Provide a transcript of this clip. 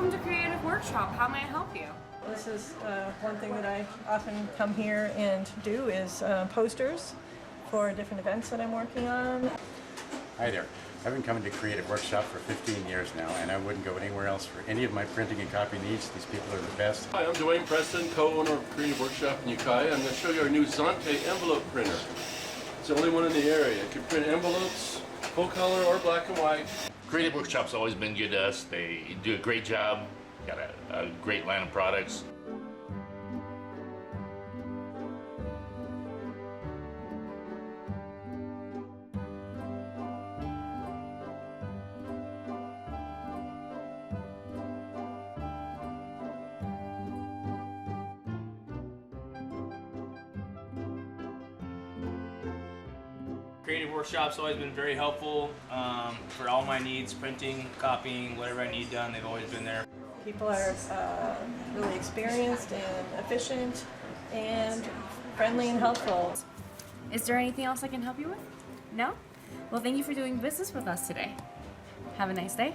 Welcome to Creative Workshop. How may I help you? This is one thing that I often come here and do is posters for different events that I'm working on. Hi there. I've been coming to Creative Workshop for 15 years now, and I wouldn't go anywhere else for any of my printing and copy needs. These people are the best. Hi, I'm Dwayne Preston, co-owner of Creative Workshop in Ukiah. I'm going to show you our new Zonte envelope printer. It's the only one in the area. It can print envelopes, full color or black and white. Creative Workshop's always been good to us. They do a great job, got a great line of products. Creative Workshop's always been very helpful for all my needs, printing, copying, whatever I need done, they've always been there. People are really experienced and efficient and friendly and helpful. Is there anything else I can help you with? No? Well, thank you for doing business with us today. Have a nice day.